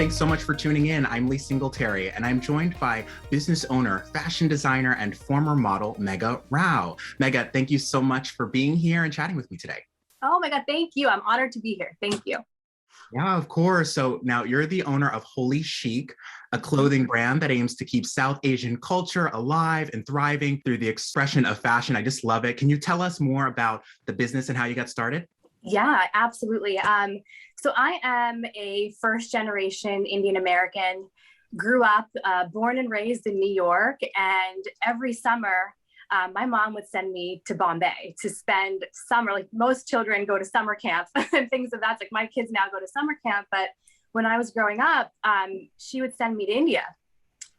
thanks so much for tuning in. I'm Lee Singletary, and I'm joined by business owner, fashion designer, and former model, Megha Rao. Megha, thank you so much for being here and chatting with me today. Oh my God, thank you. I'm honored to be here. Thank you. Yeah, of course. So now you're the owner of holiCHIC, a clothing brand that aims to keep South Asian culture alive and thriving through the expression of fashion. I just love it. Can you tell us more about the business and how you got started? Yeah, absolutely. So I am a first generation Indian American, grew up, born and raised in New York. And every summer, my mom would send me to Bombay to spend summer. Like most children go to summer camp and things of that. Like my kids now go to summer camp. But when I was growing up, she would send me to India.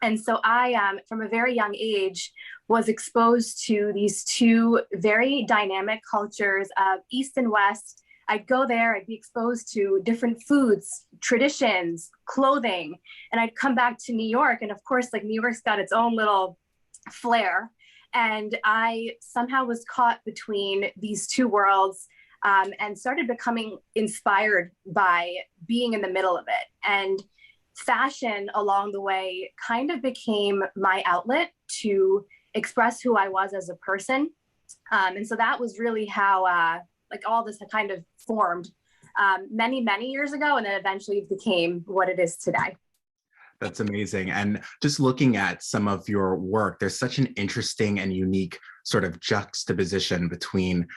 And so I, from a very young age, was exposed to these two very dynamic cultures of East and West. I'd go there, I'd be exposed to different foods, traditions, clothing, and I'd come back to New York. And of course, like New York's got its own little flair. And I somehow was caught between these two worlds and started becoming inspired by being in the middle of it. And fashion along the way kind of became my outlet to express who I was as a person. And so that was really how like all this kind of formed many, many years ago, and then eventually became what it is today. That's amazing. And just looking at some of your work, there's such an interesting and unique sort of juxtaposition between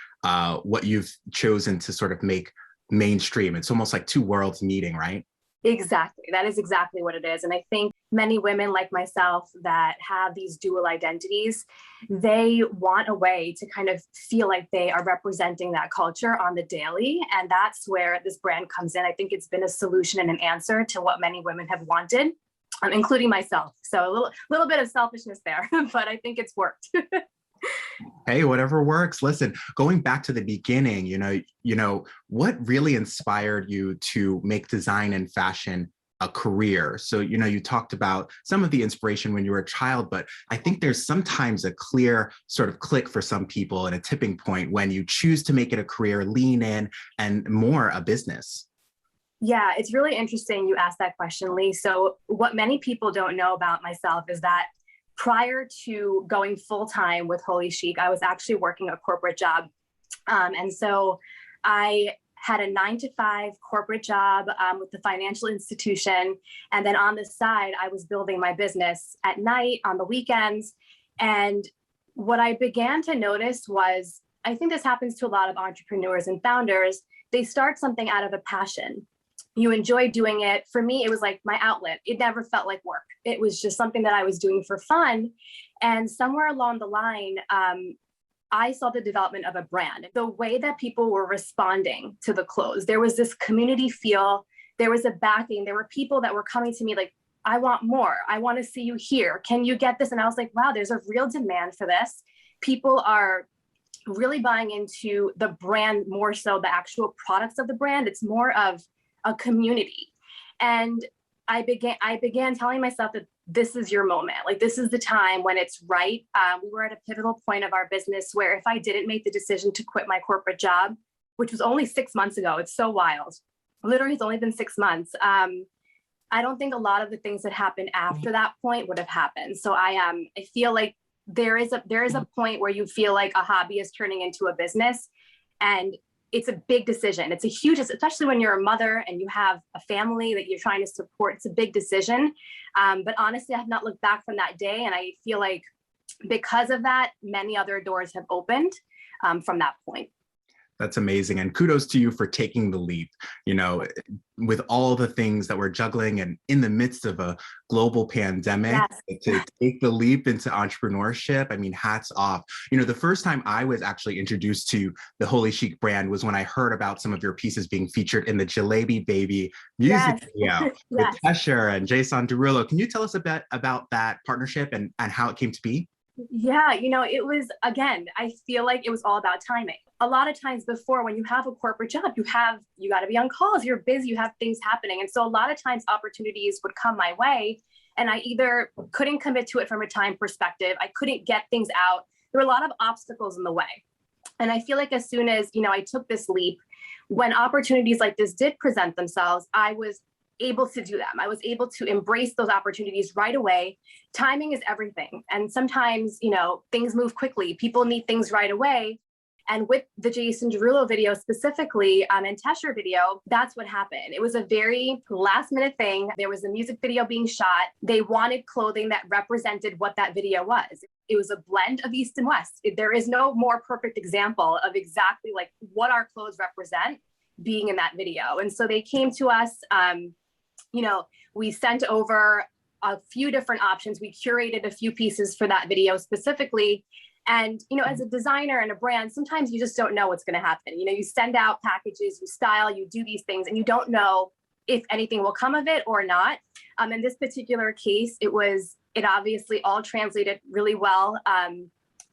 what you've chosen to sort of make mainstream. It's almost like two worlds meeting, right? Exactly. That is exactly what it is. And I think many women like myself that have these dual identities, they want a way to kind of feel like they are representing that culture on the daily. And that's where this brand comes in. I think it's been a solution and an answer to what many women have wanted, including myself. So a little bit of selfishness there, but I think it's worked. Hey, whatever works. Listen, going back to the beginning, what really inspired you to make design and fashion a career? So, you talked about some of the inspiration when you were a child, but I think there's sometimes a clear sort of click for some people and a tipping point when you choose to make it a career, lean in, and more a business. Yeah, it's really interesting you asked that question, Lee. So what many people don't know about myself is that prior to going full-time with holiCHIC, I was actually working a corporate job. And so I had a 9-to-5 corporate job with the financial institution. And then on the side, I was building my business at night, on the weekends. And what I began to notice was, I think this happens to a lot of entrepreneurs and founders, they start something out of a passion. You enjoy doing it. For me, it was like my outlet. It never felt like work. It was just something that I was doing for fun. And somewhere along the line, I saw the development of a brand. The way that people were responding to the clothes, there was this community feel. There was a backing. There were people that were coming to me like, I want more. I want to see you here. Can you get this? And I was like, wow, there's a real demand for this. People are really buying into the brand more so the actual products of the brand. It's more of a community. And I began telling myself that this is your moment. Like, this is the time when it's right. We were at a pivotal point of our business where if I didn't make the decision to quit my corporate job, which was only 6 months ago, it's so wild. Literally, it's only been 6 months. I don't think a lot of the things that happened after that point would have happened. So I feel like there is a point where you feel like a hobby is turning into a business, and it's a big decision. It's a huge, especially when you're a mother and you have a family that you're trying to support. It's a big decision. But honestly, I have not looked back from that day. And I feel like because of that, many other doors have opened from that point. That's amazing. And kudos to you for taking the leap, with all the things that we're juggling and in the midst of a global pandemic. Yes. To take the leap into entrepreneurship. I mean, hats off. The first time I was actually introduced to the holiCHIC brand was when I heard about some of your pieces being featured in the Jalebi Baby music video with Kesher and Jason Derulo. Can you tell us a bit about that partnership and how it came to be? Yeah, it was, again, I feel like it was all about timing. A lot of times before, when you have a corporate job, you got to be on calls, you're busy, you have things happening. And so a lot of times opportunities would come my way and I either couldn't commit to it from a time perspective, I couldn't get things out. There were a lot of obstacles in the way. And I feel like as soon as, I took this leap, when opportunities like this did present themselves, I was able to do them. I was able to embrace those opportunities right away. Timing is everything. And sometimes, things move quickly. People need things right away. And with the Jason Derulo video specifically, and Tesher video, that's what happened. It was a very last minute thing. There was a music video being shot. They wanted clothing that represented what that video was. It was a blend of East and West. There is no more perfect example of exactly like what our clothes represent being in that video. And so they came to us, we sent over a few different options. We curated a few pieces for that video specifically. And, as a designer and a brand, sometimes you just don't know what's going to happen. You send out packages, you style, you do these things, and you don't know if anything will come of it or not. In this particular case, it obviously all translated really well.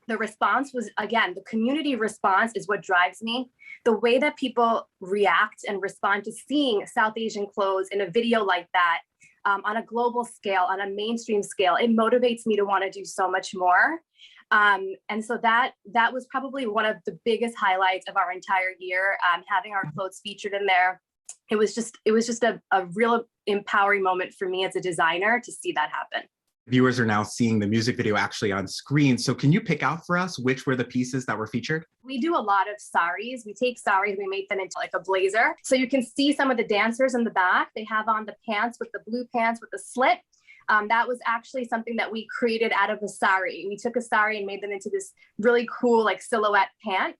The response was, again, the community response is what drives me. The way that people react and respond to seeing South Asian clothes in a video like that, on a global scale, on a mainstream scale, it motivates me to want to do so much more. And so that was probably one of the biggest highlights of our entire year, having our clothes featured in there. It was just a real empowering moment for me as a designer to see that happen. Viewers are now seeing the music video actually on screen. So can you pick out for us which were the pieces that were featured? We do a lot of saris. We take saris, we make them into like a blazer. So you can see some of the dancers in the back. They have on the pants with the blue pants with the slit. That was actually something that we created out of a sari. We took a sari and made them into this really cool like silhouette pant.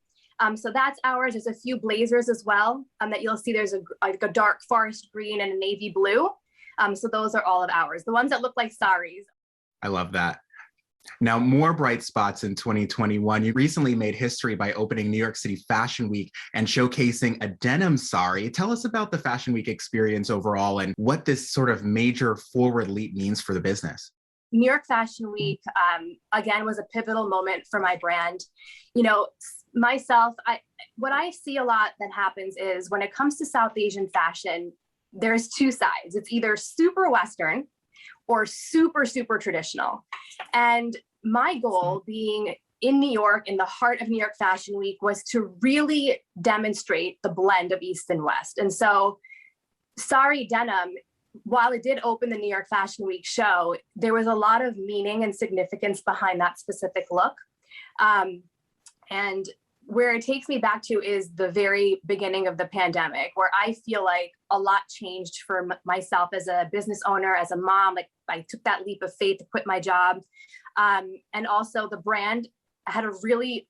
So that's ours. There's a few blazers as well that you'll see. There's a dark forest green and a navy blue. So those are all of ours. The ones that look like saris. I love that. Now, more bright spots in 2021. You recently made history by opening New York City Fashion Week and showcasing a denim sari. Tell us about the Fashion Week experience overall and what this sort of major forward leap means for the business. New York Fashion Week, again, was a pivotal moment for my brand. Myself, what I see a lot that happens is when it comes to South Asian fashion, there's two sides. It's either super Western or super, super traditional. And my goal being in New York, in the heart of New York Fashion Week, was to really demonstrate the blend of East and West. And so Sari Denim, while it did open the New York Fashion Week show, there was a lot of meaning and significance behind that specific look. And where it takes me back to is the very beginning of the pandemic, where I feel like a lot changed for myself as a business owner, as a mom. Like I took that leap of faith to quit my job. And also the brand had a really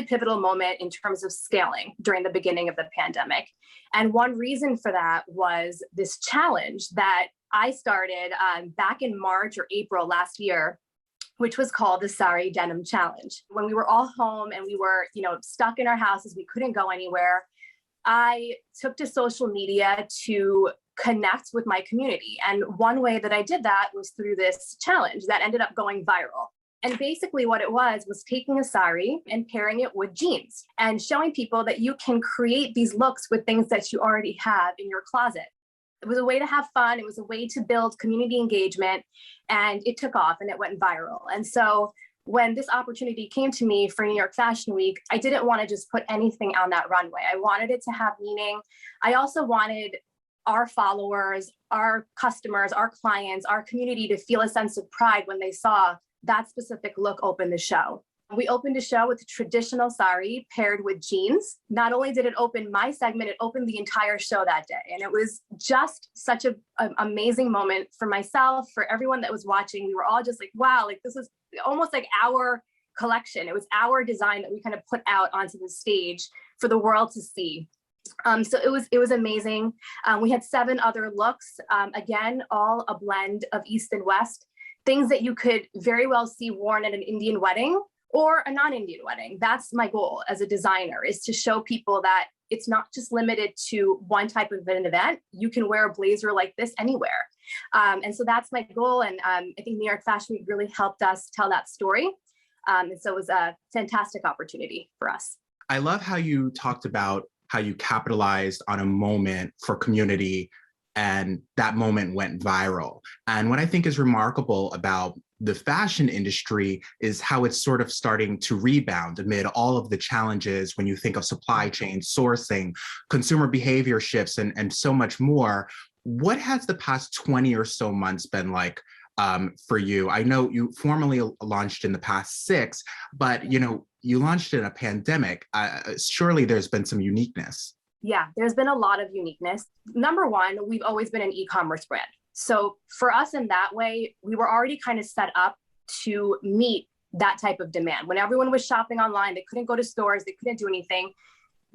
pivotal moment in terms of scaling during the beginning of the pandemic. And one reason for that was this challenge that I started back in March or April last year, which was called the Sari Denim Challenge. When we were all home and we were, stuck in our houses, we couldn't go anywhere, I took to social media to connect with my community. And one way that I did that was through this challenge that ended up going viral. And basically what it was taking a sari and pairing it with jeans and showing people that you can create these looks with things that you already have in your closet. It was a way to have fun. It was a way to build community engagement, and it took off and it went viral. And so when this opportunity came to me for New York Fashion Week, I didn't want to just put anything on that runway. I wanted it to have meaning. I also wanted our followers, our customers, our clients, our community to feel a sense of pride when they saw that specific look open the show. We opened a show with a traditional sari paired with jeans. Not only did it open my segment, it opened the entire show that day. And it was just such an amazing moment for myself, for everyone that was watching. We were all just like, wow, like this is almost like our collection. It was our design that we kind of put out onto the stage for the world to see. So it was amazing. We had 7 other looks, again, all a blend of East and West, things that you could very well see worn at an Indian wedding or a non-Indian wedding. That's my goal as a designer, is to show people that it's not just limited to one type of an event. You can wear a blazer like this anywhere. And so that's my goal. And I think New York Fashion Week really helped us tell that story. And so it was a fantastic opportunity for us. I love how you talked about how you capitalized on a moment for community and that moment went viral. And what I think is remarkable about the fashion industry is how it's sort of starting to rebound amid all of the challenges when you think of supply chain, sourcing, consumer behavior shifts, and so much more. What has the past 20 or so months been like for you? I know you formally launched in the past 6, but you launched in a pandemic. Surely there's been some uniqueness. Yeah, there's been a lot of uniqueness. Number one, we've always been an e-commerce brand. So for us in that way, we were already kind of set up to meet that type of demand. When everyone was shopping online, they couldn't go to stores, they couldn't do anything.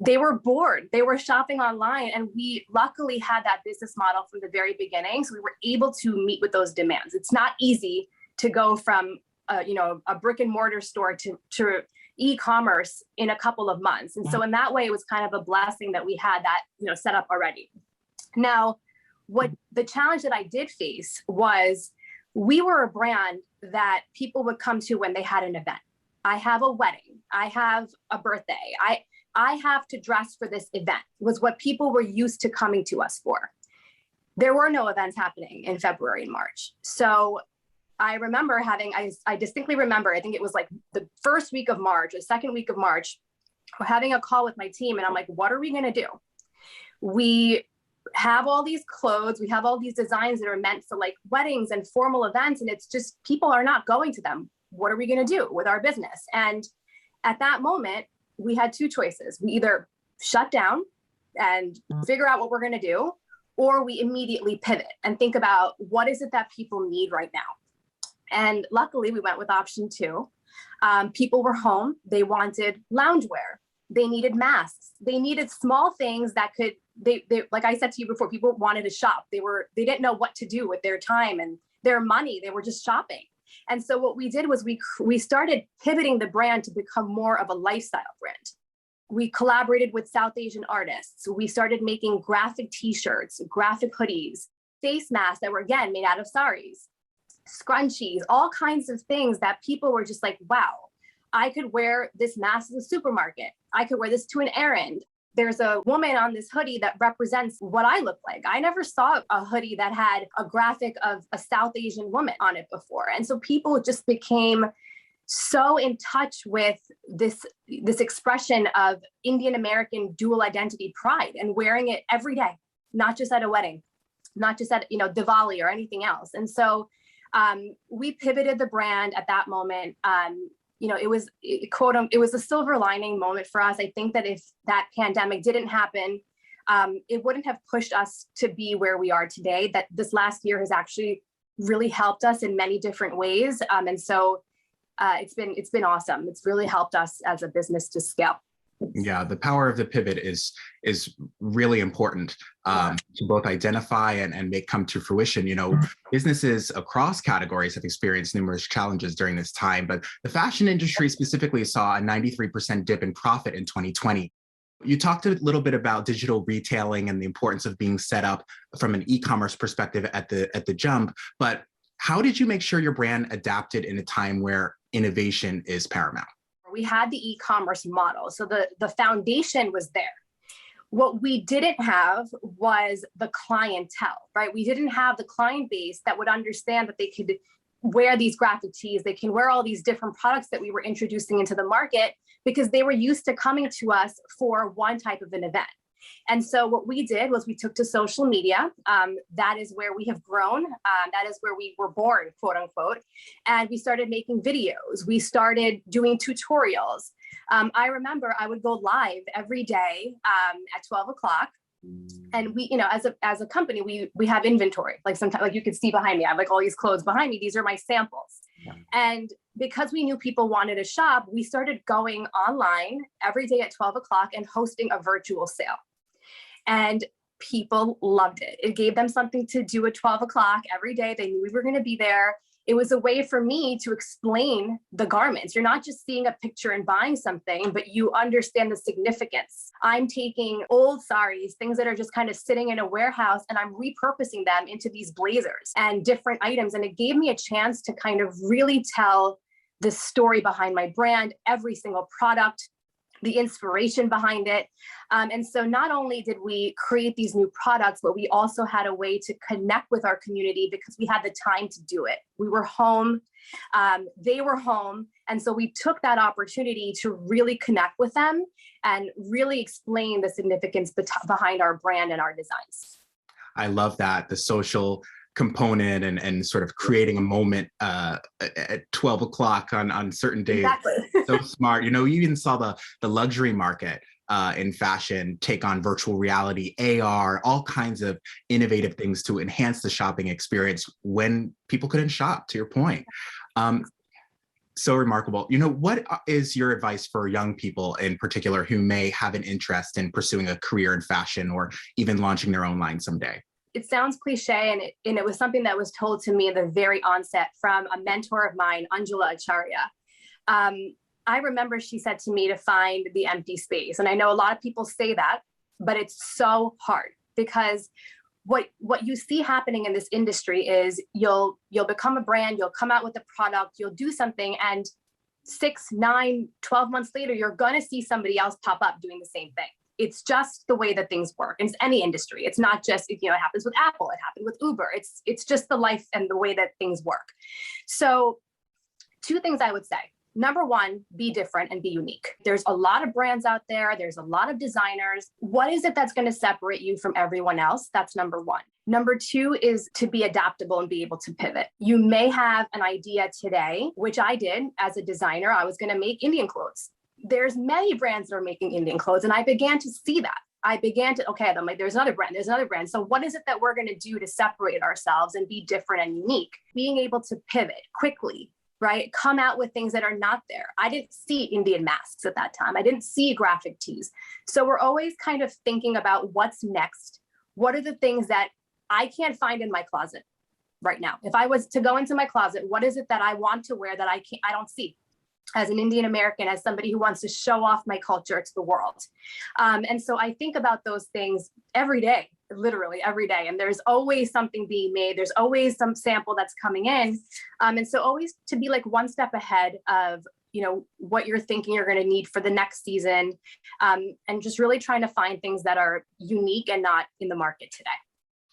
They were bored. They were shopping online. And we luckily had that business model from the very beginning. So we were able to meet with those demands. It's not easy to go from a brick and mortar store to e-commerce in a couple of months. And so in that way, it was kind of a blessing that we had that, set up already. Now, what the challenge that I did face was we were a brand that people would come to when they had an event. I have a wedding. I have a birthday. I have to dress for this event was what people were used to coming to us for. There were no events happening in February and March. So I remember I distinctly remember, I think it was like the first week of March, the second week of March, having a call with my team. And I'm like, what are we going to do? We have all these clothes. We have all these designs that are meant for like weddings and formal events. And it's just, people are not going to them. What are we going to do with our business? And at that moment, we had 2 choices. We either shut down and figure out what we're going to do, or we immediately pivot and think about what is it that people need right now. And luckily we went with option 2. People were home. They wanted loungewear. They needed masks. They needed small things that could, they like I said to you before, people wanted to shop. They didn't know what to do with their time and their money. They were just shopping. And so what we did was we started pivoting the brand to become more of a lifestyle brand. We collaborated with South Asian artists. We started making graphic t-shirts, graphic hoodies, face masks that were, again, made out of saris, scrunchies, all kinds of things that people were just like, wow, I could wear this mask at a supermarket. I could wear this to an errand. There's a woman on this hoodie that represents what I look like. I never saw a hoodie that had a graphic of a South Asian woman on it before. And so people just became so in touch with this expression of Indian American dual identity pride and wearing it every day, not just at a wedding, not just at, Diwali or anything else. And so we pivoted the brand at that moment. It was a silver lining moment for us. I think that if that pandemic didn't happen, it wouldn't have pushed us to be where we are today. That this last year has actually really helped us in many different ways. And so it's been awesome. It's really helped us as a business to scale. Yeah, the power of the pivot is really important to both identify and make come to fruition. Businesses across categories have experienced numerous challenges during this time, but the fashion industry specifically saw a 93% dip in profit in 2020. You talked a little bit about digital retailing and the importance of being set up from an e-commerce perspective at the jump, but how did you make sure your brand adapted in a time where innovation is paramount? We had the e-commerce model. So the foundation was there. What we didn't have was the clientele, right? We didn't have the client base that would understand that they could wear these graphic tees. They can wear all these different products that we were introducing into the market because they were used to coming to us for one type of an event. And so what we did was we took to social media. That is where we have grown. That is where we were born, quote unquote. And we started making videos. We started doing tutorials. I remember I would go live every day at 12 o'clock. And we, as a company, we have inventory. Like sometimes, like you could see behind me, I have like all these clothes behind me. These are my samples. Yeah. And because we knew people wanted to shop, we started going online every day at 12 o'clock and hosting a virtual sale. And people loved it. It gave them something to do at 12 o'clock every day. They knew we were going to be there. It was a way for me to explain the garments. You're not just seeing a picture and buying something, but you understand the significance. I'm taking old saris, things that are just kind of sitting in a warehouse, and I'm repurposing them into these blazers and different items. And it gave me a chance to kind of really tell the story behind my brand, every single product, the inspiration behind it. And so not only did we create these new products, but we also had a way to connect with our community because we had the time to do it. We were home, they were home. And so we took that opportunity to really connect with them and really explain the significance behind our brand and our designs. I love that, the social component and sort of creating a moment at 12 o'clock on certain days. Exactly. So smart. You even saw the luxury market in fashion take on virtual reality, AR, all kinds of innovative things to enhance the shopping experience when people couldn't shop, to your point. So remarkable. What is your advice for young people in particular who may have an interest in pursuing a career in fashion or even launching their own line someday? It sounds cliche, and it was something that was told to me at the very onset from a mentor of mine, Anjula Acharya. I remember she said to me to find the empty space. And I know a lot of people say that, but it's so hard because what you see happening in this industry is you'll become a brand, you'll come out with a product, you'll do something, and 6, 9, 12 months later, you're going to see somebody else pop up doing the same thing. It's just the way that things work. It's any industry. It's not just, it happens with Apple, it happened with Uber. It's just the life and the way that things work. So 2 things I would say. Number 1, be different and be unique. There's a lot of brands out there. There's a lot of designers. What is it that's going to separate you from everyone else? That's number 1. Number 2 is to be adaptable and be able to pivot. You may have an idea today, which I did as a designer. I was going to make Indian clothes. There's many brands that are making Indian clothes. And I began to see that. I'm like, there's another brand. So what is it that we're going to do to separate ourselves and be different and unique? Being able to pivot quickly, right? Come out with things that are not there. I didn't see Indian masks at that time. I didn't see graphic tees. So we're always kind of thinking about what's next. What are the things that I can't find in my closet right now? If I was to go into my closet, what is it that I want to wear that I don't see? As an Indian American, as somebody who wants to show off my culture to the world. And so I think about those things every day, literally every day. And there's always something being made. There's always some sample that's coming in. And so always to be like one step ahead of, what you're thinking you're going to need for the next season. And just really trying to find things that are unique and not in the market today.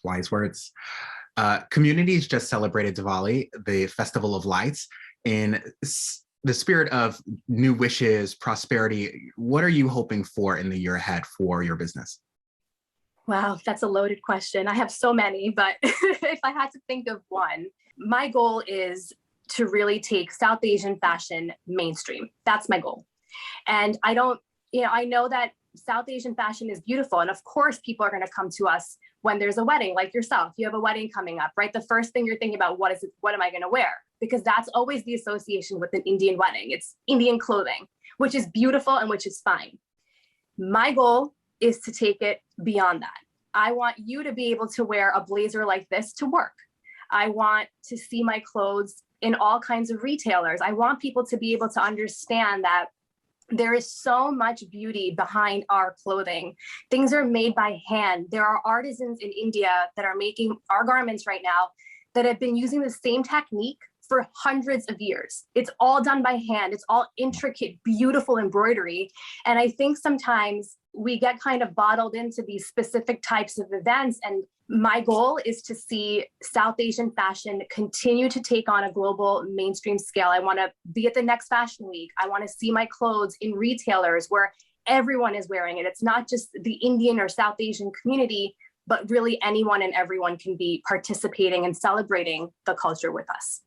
Wise words. Communities just celebrated Diwali, the Festival of Lights. In the spirit of new wishes, prosperity, what are you hoping for in the year ahead for your business? Wow, that's a loaded question. I have so many, but if I had to think of one, my goal is to really take South Asian fashion mainstream. That's my goal. And I know that South Asian fashion is beautiful. And of course, people are going to come to us when there's a wedding, like yourself. You have a wedding coming up, right? The first thing you're thinking about, what am I going to wear? Because that's always the association with an Indian wedding. It's Indian clothing, which is beautiful and which is fine. My goal is to take it beyond that. I want you to be able to wear a blazer like this to work. I want to see my clothes in all kinds of retailers. I want people to be able to understand that there is so much beauty behind our clothing. Things are made by hand. There are artisans in India that are making our garments right now that have been using the same technique for hundreds of years. It's all done by hand. It's all intricate, beautiful embroidery. And I think sometimes we get kind of bottled into these specific types of events. And my goal is to see South Asian fashion continue to take on a global mainstream scale. I want to be at the next fashion week. I want to see my clothes in retailers where everyone is wearing it. It's not just the Indian or South Asian community, but really anyone and everyone can be participating and celebrating the culture with us.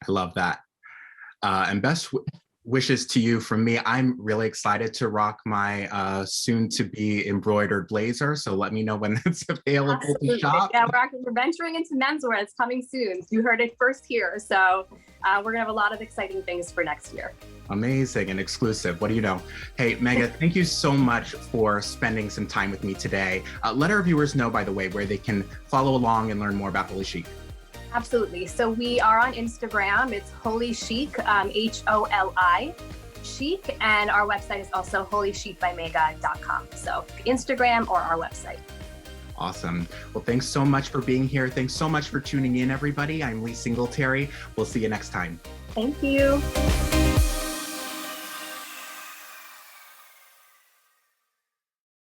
I love that. And best wishes to you from me. I'm really excited to rock my soon-to-be embroidered blazer. So let me know when it's available Absolutely. To shop. Yeah, we're venturing into menswear. It's coming soon. You heard it first here. So we're going to have a lot of exciting things for next year. Amazing and exclusive. What do you know? Hey, Megha, thank you so much for spending some time with me today. Let our viewers know, by the way, where they can follow along and learn more about holiCHIC. Absolutely. So we are on Instagram. It's holiCHIC, HOLI chic. And our website is also holiCHICbymegha.com. So Instagram or our website. Awesome. Well, thanks so much for being here. Thanks so much for tuning in, everybody. I'm Lee Singletary. We'll see you next time. Thank you.